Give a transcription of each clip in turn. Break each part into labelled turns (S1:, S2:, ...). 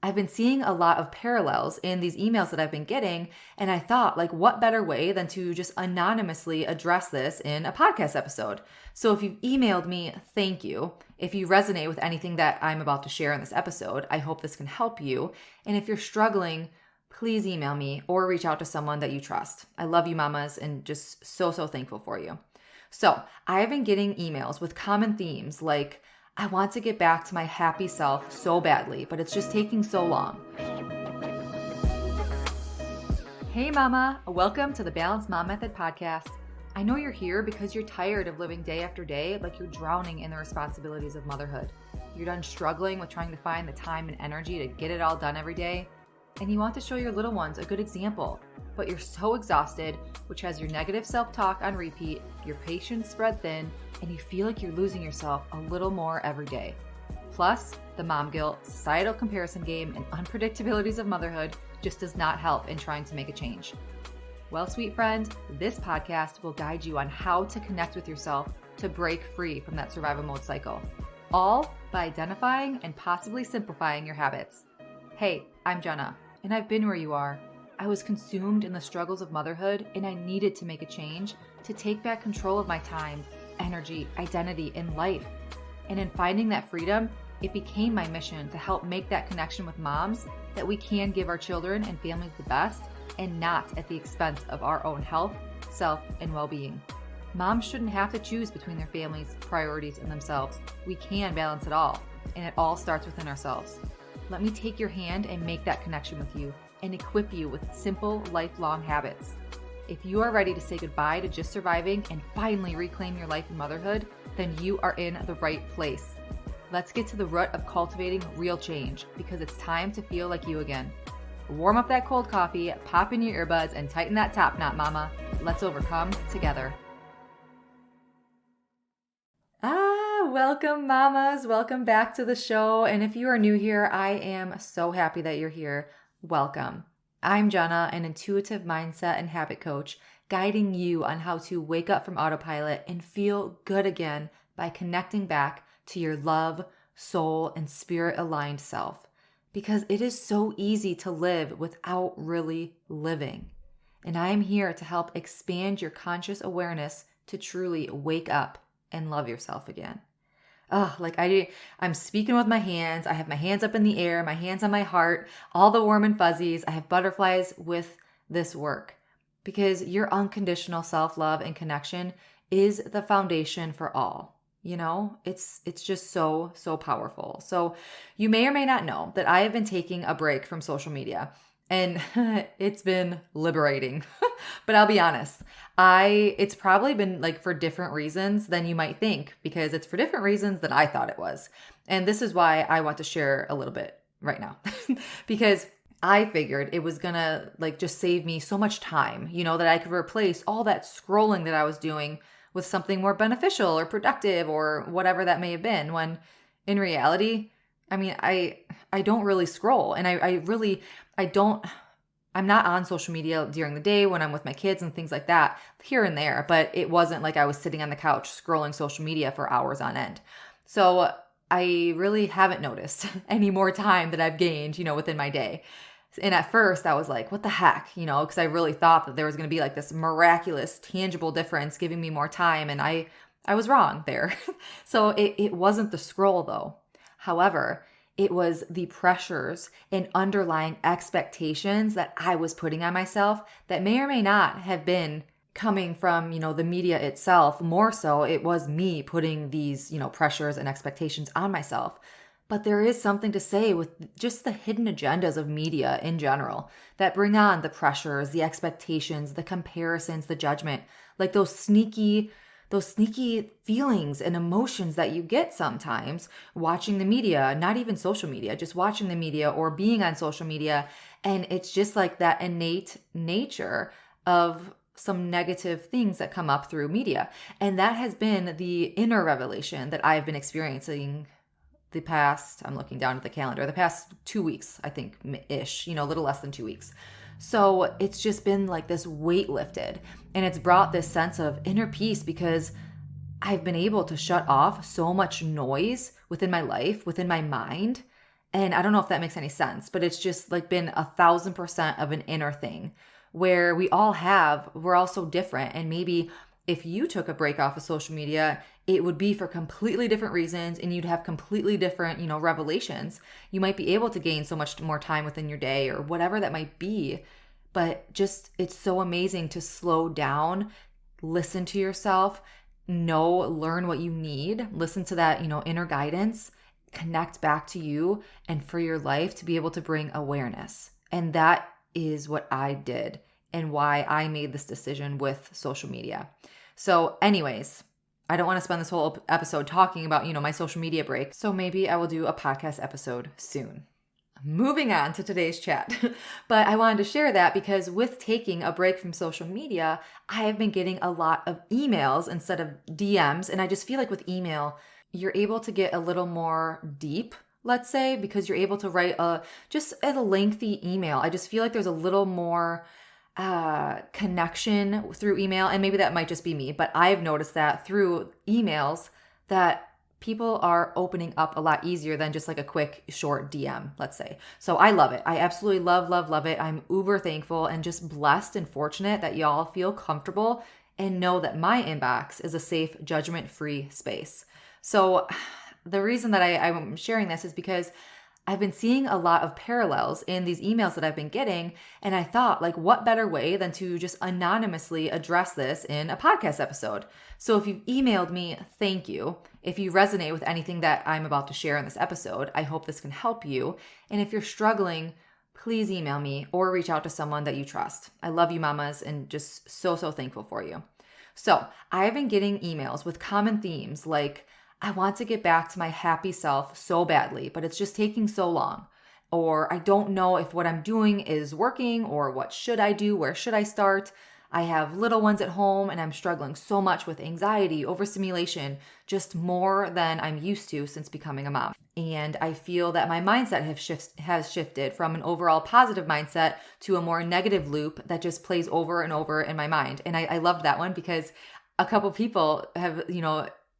S1: I've been seeing a lot of parallels in these emails that I've been getting. And I thought, like, what better way than to just anonymously address this in a podcast episode? So if you've emailed me, thank you. If you resonate with anything that I'm about to share in this episode, I hope this can help you. And if you're struggling, please email me or reach out to someone that you trust. I love you, mamas, and just so thankful for you. So I've been getting emails with common themes like, I want to get back to my happy self so badly, but it's just taking so long. Hey mama, welcome to the Balanced Mom Method podcast. I know you're here because you're tired of living day after day like you're drowning in the responsibilities of motherhood. You're done struggling with trying to find the time and energy to get it all done every day. And you want to show your little ones a good example, but you're so exhausted, which has your negative self-talk on repeat, your patience spread thin, and you feel like you're losing yourself a little more every day. Plus, the mom guilt, societal comparison game, and unpredictabilities of motherhood just does not help in trying to make a change. Well, sweet friend, this podcast will guide you on how to connect with yourself to break free from that survival mode cycle, all by identifying and possibly simplifying your habits. Hey, I'm Jenna, and I've been where you are. I was consumed in the struggles of motherhood, and I needed to make a change to take back control of my time, energy, identity, and life. And in finding that freedom, it became my mission to help make that connection with moms that we can give our children and families the best and not at the expense of our own health, self, and well-being. Moms shouldn't have to choose between their families, priorities, and themselves. We can balance it all, and it all starts within ourselves. Let me take your hand and make that connection with you and equip you with simple, lifelong habits. If you are ready to say goodbye to just surviving and finally reclaim your life in motherhood, then you are in the right place. Let's get to the root of cultivating real change because it's time to feel like you again. Warm up that cold coffee, pop in your earbuds, and tighten that top knot, mama. Let's overcome together. Welcome, mamas. Welcome back to the show. And if you are new here, I am so happy that you're here. Welcome. I'm Jenna, an intuitive mindset and habit coach, guiding you on how to wake up from autopilot and feel good again by connecting back to your love, soul, and spirit-aligned self. Because it is so easy to live without really living. And I am here to help expand your conscious awareness to truly wake up and love yourself again. I'm speaking with my hands. I have my hands up in the air, my hands on my heart, all the warm and fuzzies. I have butterflies with this work because your unconditional self-love and connection is the foundation for all. You know, it's just so powerful. So you may or may not know that I have been taking a break from social media. And it's been liberating, but I'll be honest, it's probably been like for different reasons than you might think, because it's for different reasons than I thought it was. And this is why I want to share a little bit right now, because I figured it was gonna like just save me so much time, you know, that I could replace all that scrolling that I was doing with something more beneficial or productive or whatever that may have been, when in reality, I mean, I don't really scroll, and I'm not on social media during the day when I'm with my kids and things like that, here and there, but it wasn't like I was sitting on the couch scrolling social media for hours on end. So I really haven't noticed any more time that I've gained, you know, within my day. And at first I was like, what the heck, you know, because I really thought that there was going to be like this miraculous, tangible difference giving me more time. And I was wrong there. So it wasn't the scroll though. However, it was the pressures and underlying expectations that I was putting on myself that may or may not have been coming from, you know, the media itself. More so, it was me putting these, you know, pressures and expectations on myself. But there is something to say with just the hidden agendas of media in general that bring on the pressures, the expectations, the comparisons, the judgment, like those sneaky feelings and emotions that you get sometimes watching the media, not even social media, just watching the media or being on social media. And it's just like that innate nature of some negative things that come up through media. And that has been the inner revelation that I've been experiencing I'm looking down at the calendar, the past 2 weeks, I think, ish, you know, a little less than 2 weeks. So it's just been like this weight lifted, and it's brought this sense of inner peace because I've been able to shut off so much noise within my life, within my mind, And I don't know if that makes any sense, but it's just like been 1,000% of an inner thing where we're all so different. And maybe if you took a break off of social media, it would be for completely different reasons and you'd have completely different, revelations. You might be able to gain so much more time within your day or whatever that might be. But just, it's so amazing to slow down, listen to yourself, learn what you need, listen to that, inner guidance, connect back to you and for your life to be able to bring awareness. And that is what I did and why I made this decision with social media. So anyways, I don't want to spend this whole episode talking about, my social media break. So maybe I will do a podcast episode soon. Moving on to today's chat. But I wanted to share that because with taking a break from social media, I have been getting a lot of emails instead of DMs. And I just feel like with email, you're able to get a little more deep, let's say, because you're able to write a lengthy email. I just feel like there's a little more connection through email. And maybe that might just be me, but I've noticed that through emails that people are opening up a lot easier than just like a quick short DM, let's say. So I love it. I absolutely love it. I'm uber thankful and just blessed and fortunate that y'all feel comfortable and know that my inbox is a safe, judgment-free space. So the reason that I'm sharing this is because I've been seeing a lot of parallels in these emails that I've been getting. And I thought, like, what better way than to just anonymously address this in a podcast episode? So if you've emailed me, thank you. If you resonate with anything that I'm about to share in this episode, I hope this can help you. And if you're struggling, please email me or reach out to someone that you trust. I love you, mamas, and just so thankful for you. So I've been getting emails with common themes like, I want to get back to my happy self so badly, but it's just taking so long. Or I don't know if what I'm doing is working, or what should I do? Where should I start? I have little ones at home and I'm struggling so much with anxiety, overstimulation, just more than I'm used to since becoming a mom. And I feel that my mindset has shifted from an overall positive mindset to a more negative loop that just plays over and over in my mind. And I loved that one because a couple people have,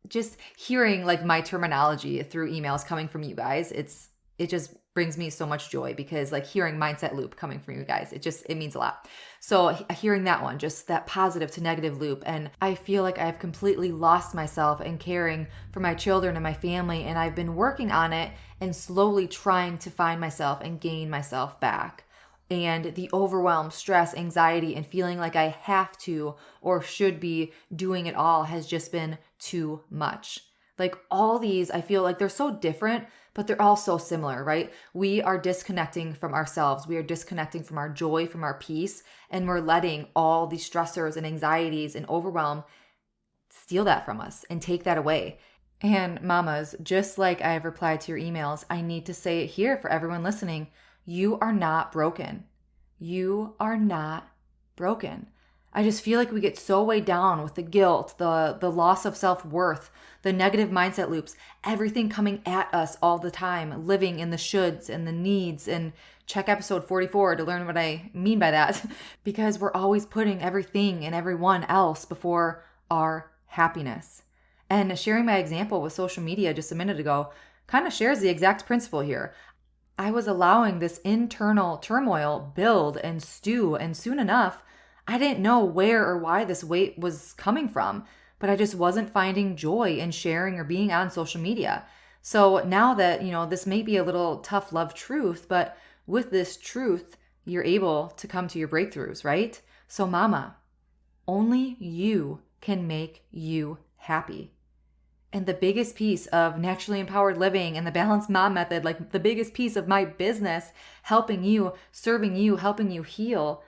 S1: just hearing like my terminology through emails coming from you guys, it just brings me so much joy because like hearing mindset loop coming from you guys, it means a lot. So hearing that one, just that positive to negative loop. And I feel like I've completely lost myself in caring for my children and my family. And I've been working on it and slowly trying to find myself and gain myself back. And the overwhelm, stress, anxiety, and feeling like I have to or should be doing it all has just been too much. Like all these, I feel like they're so different, but they're all so similar, right? We are disconnecting from ourselves. We are disconnecting from our joy, from our peace, and we're letting all these stressors and anxieties and overwhelm steal that from us and take that away. And mamas, just like I have replied to your emails, I need to say it here for everyone listening. You are not broken. You are not broken. I just feel like we get so weighed down with the guilt, the loss of self-worth, the negative mindset loops, everything coming at us all the time, living in the shoulds and the needs. And check episode 44 to learn what I mean by that, because we're always putting everything and everyone else before our happiness. And sharing my example with social media just a minute ago kind of shares the exact principle here. I was allowing this internal turmoil build and stew, and soon enough, I didn't know where or why this weight was coming from, but I just wasn't finding joy in sharing or being on social media. So now that, this may be a little tough love truth, but with this truth, you're able to come to your breakthroughs, right? So mama, only you can make you happy. And the biggest piece of naturally empowered living and the balanced mom method, like the biggest piece of my business, helping you, serving you, helping you heal,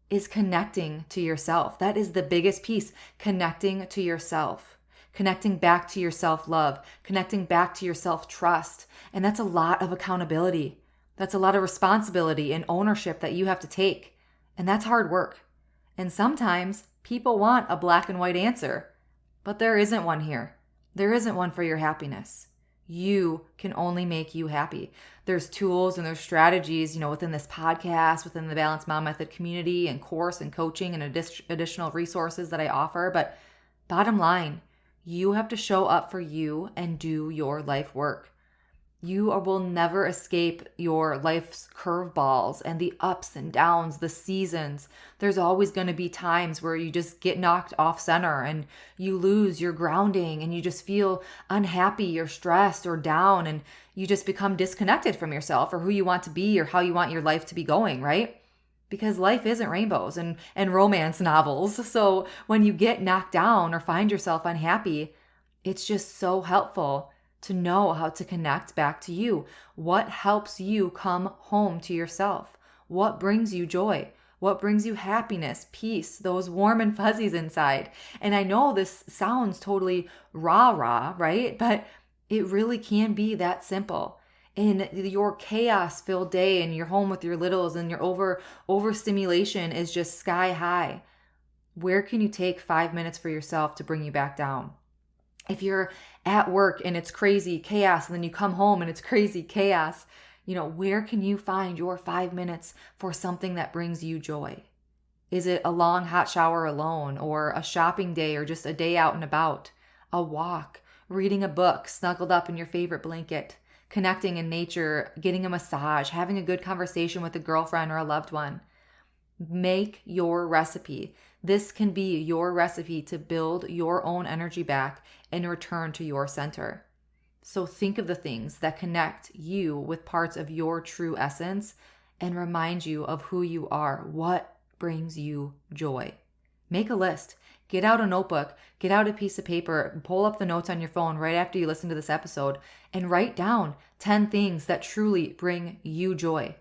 S1: is connecting to yourself. That is the biggest piece, connecting to yourself, connecting back to your self-love, connecting back to your self-trust. And that's a lot of accountability. That's a lot of responsibility and ownership that you have to take. And that's hard work. And sometimes people want a black and white answer, but there isn't one here. There isn't one for your happiness. You can only make you happy. There's tools and there's strategies, within this podcast, within the Balanced Mom Method community and course and coaching and additional resources that I offer. But bottom line, you have to show up for you and do your life work. Will never escape your life's curveballs and the ups and downs, the seasons. There's always going to be times where you just get knocked off center and you lose your grounding and you just feel unhappy or stressed or down, and you just become disconnected from yourself or who you want to be or how you want your life to be going, right? Because life isn't rainbows and romance novels. So when you get knocked down or find yourself unhappy, it's just so helpful to know how to connect back to you. What helps you come home to yourself? What brings you joy? What brings you happiness, peace, those warm and fuzzies inside? And I know this sounds totally rah-rah, right? But it really can be that simple. In your chaos-filled day and you're home with your littles and your overstimulation is just sky high, where can you take 5 minutes for yourself to bring you back down? If you're at work and it's crazy chaos and then you come home and it's crazy chaos, where can you find your 5 minutes for something that brings you joy? Is it a long hot shower alone, or a shopping day, or just a day out and about, a walk, reading a book, snuggled up in your favorite blanket, connecting in nature, getting a massage, having a good conversation with a girlfriend or a loved one? Make your recipe. This can be your recipe to build your own energy back and return to your center. So think of the things that connect you with parts of your true essence and remind you of who you are. What brings you joy? Make a list. Get out a notebook, get out a piece of paper, pull up the notes on your phone right after you listen to this episode, and write down 10 things that truly bring you joy.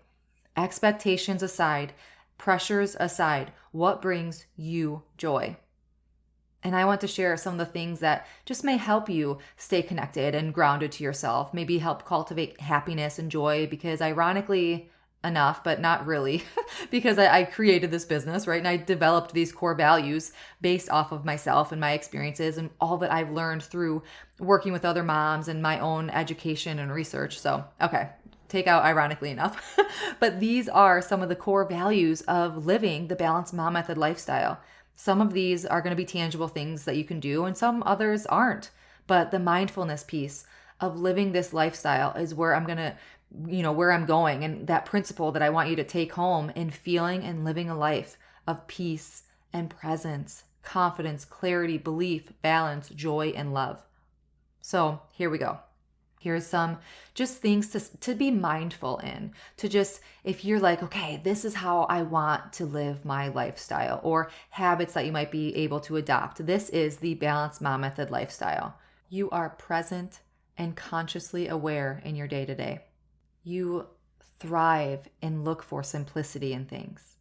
S1: Expectations aside, pressures aside, what brings you joy? And I want to share some of the things that just may help you stay connected and grounded to yourself, maybe help cultivate happiness and joy, because ironically enough, but not really, because I created this business, right? And I developed these core values based off of myself and my experiences and all that I've learned through working with other moms and my own education and research. So, okay, take out ironically enough. But these are some of the core values of living the Balanced Mom Method lifestyle. Some of these are going to be tangible things that you can do, and some others aren't. But the mindfulness piece of living this lifestyle is where I'm going to, where I'm going, and that principle that I want you to take home in feeling and living a life of peace and presence, confidence, clarity, belief, balance, joy, and love. So here we go. Here's some just things to be mindful in, to just, if you're like, okay, this is how I want to live my lifestyle, or habits that you might be able to adopt. This is the Balanced Mom Method lifestyle. You are present and consciously aware in your day-to-day. You thrive and look for simplicity in things.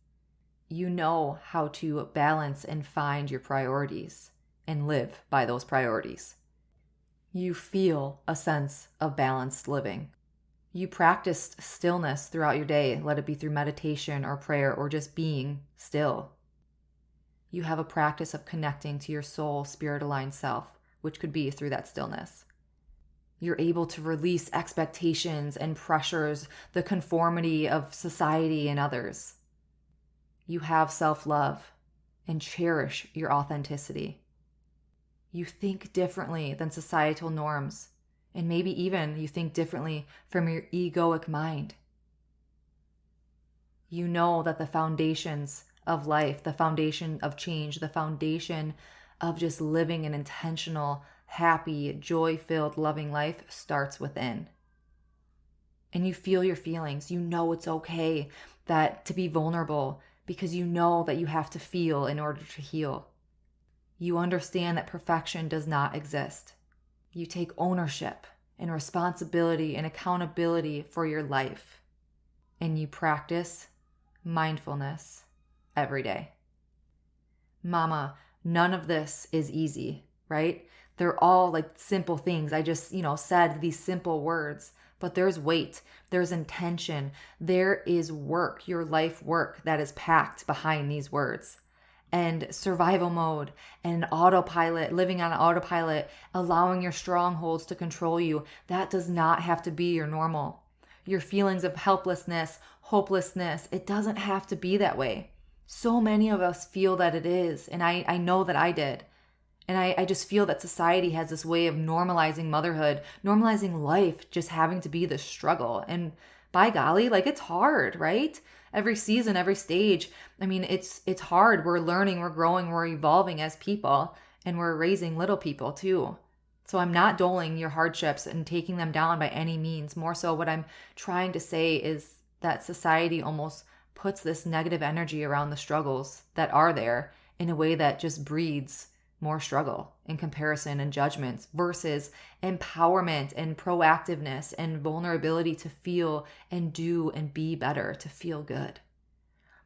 S1: You know how to balance and find your priorities and live by those priorities. You feel a sense of balanced living. You practice stillness throughout your day, let it be through meditation or prayer or just being still. You have a practice of connecting to your soul, spirit-aligned self, which could be through that stillness. You're able to release expectations and pressures, the conformity of society and others. You have self-love and cherish your authenticity. You think differently than societal norms, and maybe even you think differently from your egoic mind. You know that the foundations of life, the foundation of change, the foundation of just living an intentional, happy, joy-filled, loving life starts within. And you feel your feelings. You know it's okay to be vulnerable, because you know that you have to feel in order to heal. You understand that perfection does not exist. You take ownership and responsibility and accountability for your life. And you practice mindfulness every day. Mama, none of this is easy, right? They're all like simple things. I just, said these simple words, but there's weight, there's intention, there is work, your life work that is packed behind these words. And survival mode and autopilot, living on autopilot, allowing your strongholds to control you, that does not have to be your normal. Your feelings of helplessness, hopelessness, it doesn't have to be that way. So many of us feel that it is, and I know that I did. And I just feel that society has this way of normalizing motherhood, normalizing life, just having to be the struggle. And by golly, like it's hard, right? Every season, every stage. I mean, it's hard. We're learning, we're growing, we're evolving as people, and we're raising little people too. So I'm not doling your hardships and taking them down by any means. More so, what I'm trying to say is that society almost puts this negative energy around the struggles that are there in a way that just breeds more struggle and comparison and judgments versus empowerment and proactiveness and vulnerability to feel and do and be better, to feel good.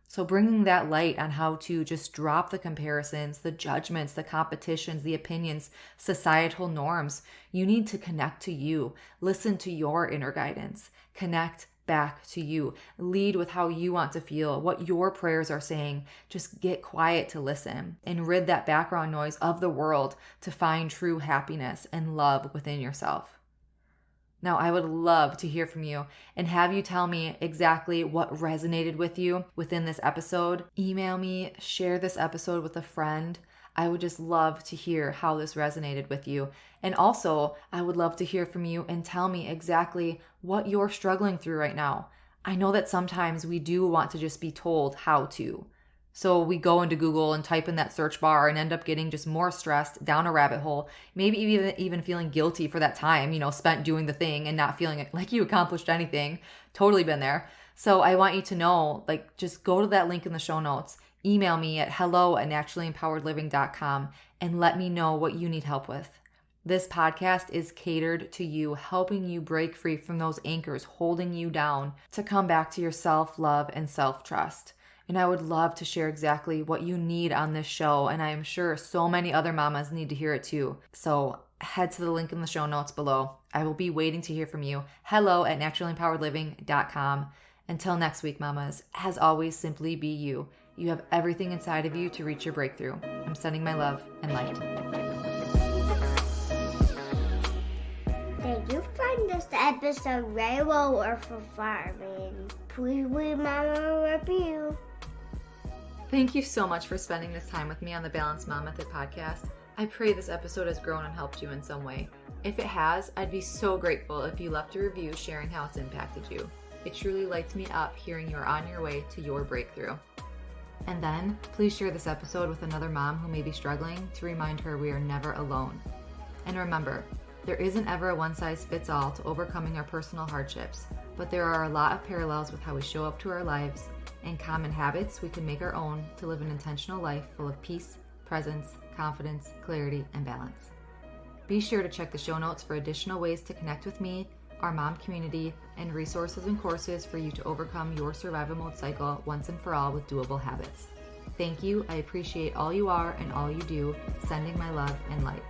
S1: So bringing that light on how to just drop the comparisons, the judgments, the competitions, the opinions, societal norms, you need to connect to you, listen to your inner guidance, connect back to you, lead with how you want to feel, what your prayers are saying. Just get quiet to listen and rid that background noise of the world to find true happiness and love within yourself. Now, I would love to hear from you and have you tell me exactly what resonated with you within this episode. Email me, share this episode with a friend. I would just love to hear how this resonated with you. And also, I would love to hear from you and tell me exactly what you're struggling through right now. I know that sometimes we do want to just be told how to. So we go into Google and type in that search bar and end up getting just more stressed down a rabbit hole, maybe even feeling guilty for that time, spent doing the thing and not feeling like you accomplished anything. Totally been there. So I want you to know, just go to that link in the show notes, email me at hello@naturallympoweredliving.com and let me know what you need help with. This podcast is catered to you, helping you break free from those anchors holding you down to come back to your self-love and self-trust. And I would love to share exactly what you need on this show. And I am sure so many other mamas need to hear it too. So head to the link in the show notes below. I will be waiting to hear from you. hello@naturallympoweredliving.com. Until next week, mamas, as always, simply be you. You have everything inside of you to reach your breakthrough. I'm sending my love and light.
S2: Did you find this episode rainbow or for farming? Please leave Mama a review.
S1: Thank you so much for spending this time with me on the Balanced Mom Method podcast. I pray this episode has grown and helped you in some way. If it has, I'd be so grateful if you left a review sharing how it's impacted you. It truly lights me up hearing you're on your way to your breakthrough. And then, please share this episode with another mom who may be struggling to remind her we are never alone. And remember, there isn't ever a one-size-fits-all to overcoming our personal hardships, but there are a lot of parallels with how we show up to our lives and common habits we can make our own to live an intentional life full of peace, presence, confidence, clarity, and balance. Be sure to check the show notes for additional ways to connect with me, our mom community, and resources and courses for you to overcome your survival mode cycle once and for all with doable habits. Thank you. I appreciate all you are and all you do. Sending my love and light.